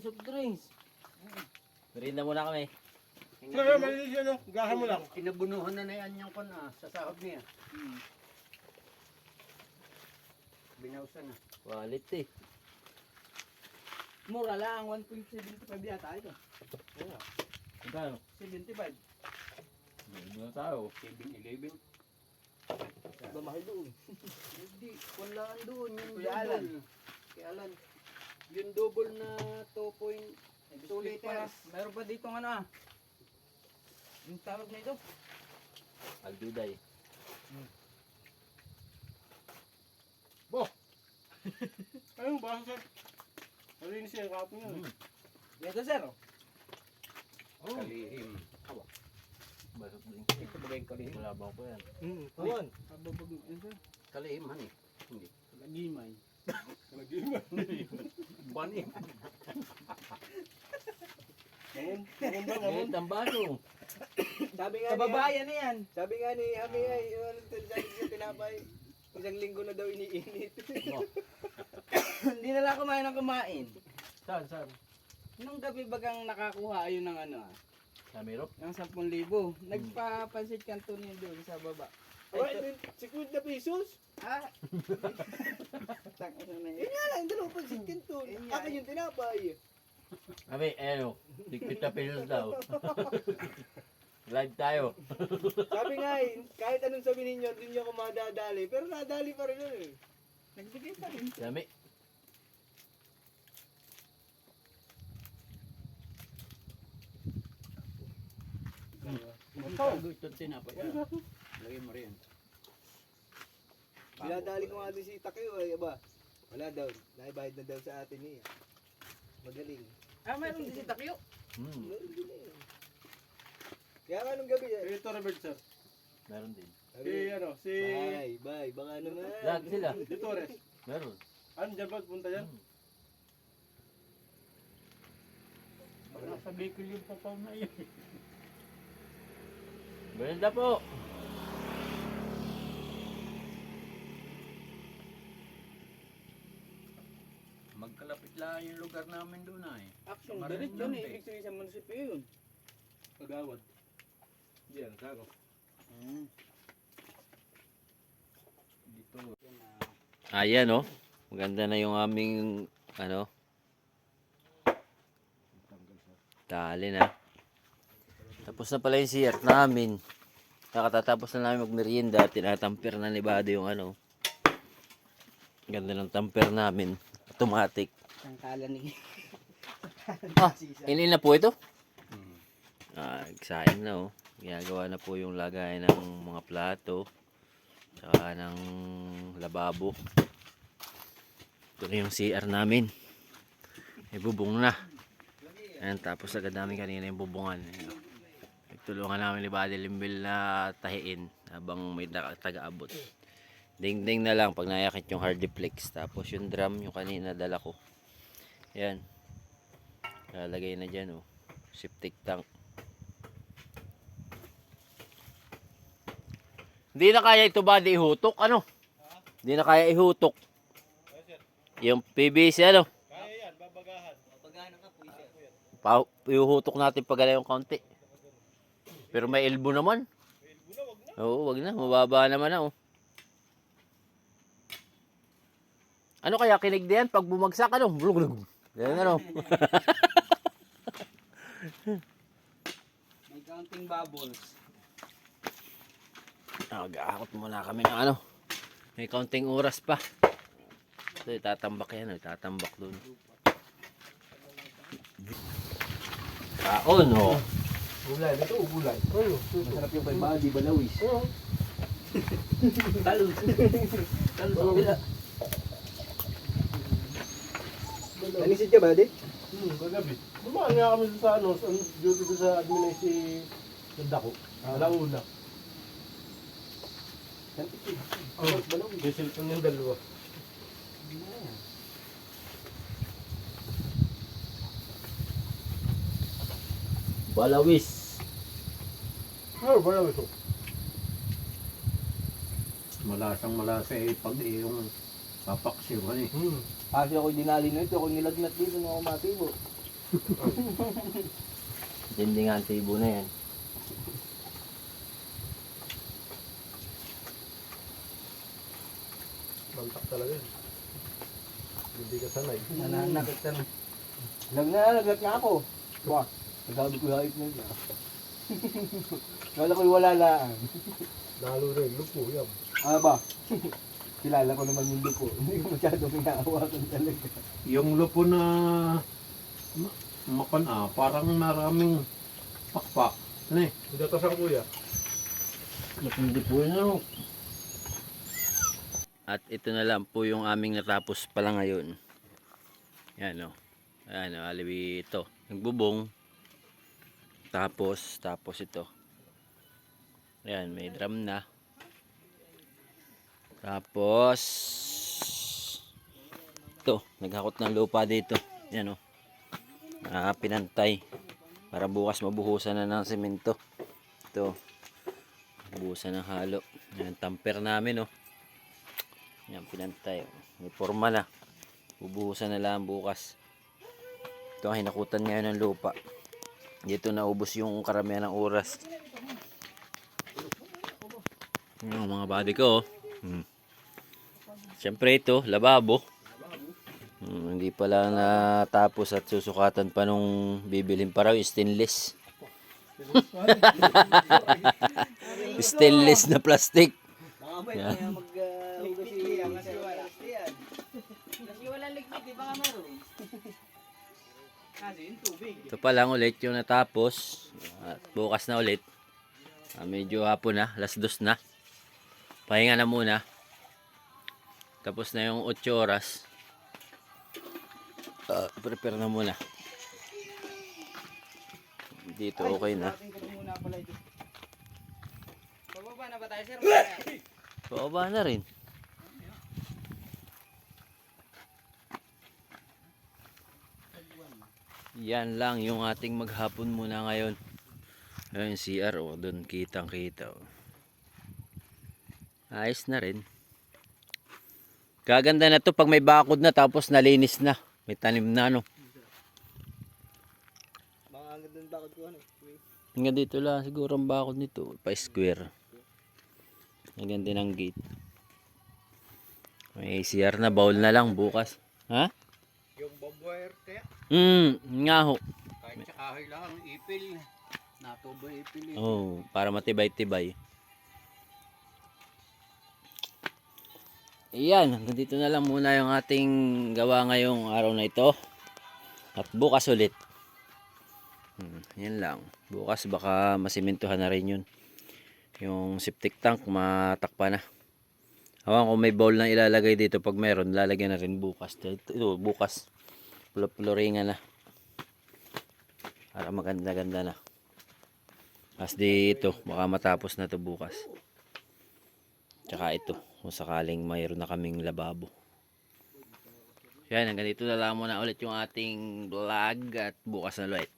Soft drinks. Merinda muna kami. Kaya malinis yan, no? Gahan mo lang. Kinabunuhan na yan yung kon sa sahod niya. Binausan na. Quality. Mura lang, 1.75 yata ito. Oo. Magkano? 75. Hindi na tayo. 7-Eleven. Ba mahal doon? Hindi, wala doon. Yung Kuya Alan. Kay Alan. Yung double na 2 liters. Meron pa dito ano ah. Yung tawag na ito. Alduday. Ayun, basa sir. Malinis yan, kapon yan. Ito sir. Oh. Kalihim. Basok din. Ito ba yung kalihim? Malabaw ko yan. Awan. Kababag yun sir. Kalihim, han eh. Hindi. Lagimay. Bani. Mangon ba, mangon? Ngayon, tambaso. Sabi nga Kababayan na yan. Sabi nga ni Ami ay sabi sa tinapay. Isang linggo na daw iniinit. Hindi na lang kumain ng kumain. Saan, saan? Nung gabi bagang nakakuha ayun ng ano ah. Samiro? Ng 10,000. Nagpapansit kanto niya doon sa baba. Ay, 50 pesos? Ah. Tang ano na Yun yun. nga lang, dalawa pa sin kanto. Yun nga. Akin yung tinapay. Kami, ano, 50 pesos daw. Live tayo. Sabi nga eh, kahit anong sabihin ninyo, hindi nyo ako madadali. Pero nadali pa rin yun eh. Nagbigay pa rin. Dami. Bago itong tinapay. Lagay mo rin. Binadali ko nga din si Takeo eh, ba? Wala daw, naibayad na daw sa atin eh. Magaling. Ah, mayroon din si Takyo. Meron din eh. Kaya nga nung gabi eh. Ito, Robert, sir. Meron din. Si, ano, si... Bye, baka naman. Lahat sila. Si Torres. Meron. Ano, dyan ba? Punta dyan? Nasa Bicol yung papaw na yun. Merinda po. Magkalapit lang yung lugar namin doon ay. Action, Maraming diretso na. lang, Ibig sabihin sa munisipyo yun. Kagawad. Diyan, saro. Dito. Ayan, oh. Maganda na yung aming, ano, tali na. Tapos na pala yung CR namin. Nakatatapos na namin magmerienda. Tinatamper na ni Bado yung ano. Ganda ng tamper namin. Automatic. Sangkala ni. Ah, inil na po ito? Exciting na, oh. Ginagawa na po yung lagay ng mga plato. Saka ng lababo. Ito na yung CR namin. May bubong na. Ayan, tapos agad namin kanina yung bubungan. Ayan. Nagtulungan namin ni Buddy Limbil na tahiin habang may taga-abot. Ding-ding na lang pag nayakit yung hardiplex. Tapos yung drum, yung kanina dala ko. Ayan. Lalagay na dyan, oh. Septic tank. Hindi na kaya ito Buddy ihutok, ano? Hindi na kaya ihutok. Yung PVC, ano? Kaya yan, babagahan. Pagana ka po siya. Ihuhutok natin pag yung konti. Pero may elbow naman. Oo, wag na. Mababa naman na, oh. Ano kaya kinig diyan pag bumagsak, ano? Blug. Yan, ano? May counting bubbles. Mag-aakot muna kami ng ano. May kaunting oras pa. Ito, itatambak yan. Itatambak dun. Kaon, oh. Gulay, ito gulay. Masarap yung Badi, balawis. Talus. Talus. Nanisid ka Badi? Kagabi. Dumaan nga kami sa ano, sa duty ko sa admin ay si Dako. Alauna. May cellphone yung dalawa. Balawis. Balawis ito. Malasang malasa eh pag yung papaksiwan eh. Kasi ako dinali na ito, ako nilagnat dito nung ako matibo. Hindi nga ang tibo na yan. Mantak talaga yan. Hindi ka sanay. Nananakit ka na. Nagnanagat nga ako. Wah, nagsabi ko yung na niya. Kala ko'y wala lang. Lalo rin, lupo yan. Ba? Kilala ko naman yung lupo. Hindi ko masyadong hinahawakan talaga. Yung lupo na parang maraming pakpak. Ano eh? Datasan kuya. Hindi po yun. At ito na lang po yung aming natapos pala ngayon. Yan o. Ayan o, aliwi ito. Nagbubong. Tapos ito. Ayan, may drum na. Tapos ito, naghakot ng lupa dito. Yan o. Pinantay. Para bukas mabuhusan na ng semento. Ito. Buhusan ng halo. Yan, tamper namin o. Yan, pinantay. May forma na. Bubuhusan na lang bukas. Ito ang hinakutan ngayon ng lupa. Dito naubos yung karamihan ng oras. Yung mga body ko. Siyempre ito, lababo. Hindi pala natapos at susukatan pa nung bibilin pa raw, stainless. Stainless na plastic. Mamaya kaya mag-hugas siya kasi wala. Kasi walang ligpit, di ba nga meron? Kasi yung tubig. Ito pa lang ulit yung natapos. At bukas na ulit. Medyo hapon na, alas 2 na. Pahinga na muna. Tapos na yung 8 oras. Prepare na muna. Dito okay na. Pababa na ba tayo, sir? Pababa na rin. Yan lang yung ating maghapon muna ngayon. Ayun CR o, doon kitang kita o. Ayos na rin. Gaganda na to pag may bakod na tapos nalinis na. May tanim na no. Mga agad doon bakit ko ano. Hanggang dito lang siguro ang bakod nito. Pa square. Hanggang din ang gate. May CR na, bowl na lang bukas. Ha? Yung bobwire kaya. Nga ho. Kahit sa kahoy lang ang ipil. Natubo ipil. Oh, para matibay-tibay. Iyan, hanggang dito na lang muna yung ating gawa ngayong araw na ito. At bukas ulit. Yan lang. Bukas baka masimentohan na rin yun. Yung septic tank matakpa na. Hawan ko may bowl na ilalagay dito. Pag meron, lalagyan na rin bukas. Ito, bukas. Puluringan na. Para maganda-ganda na. As dito, baka matapos na to bukas. Tsaka ito, kung sakaling mayroon na kaming lababo. Yan, hanggang dito na lang muna ulit yung ating vlog at bukas na ulit.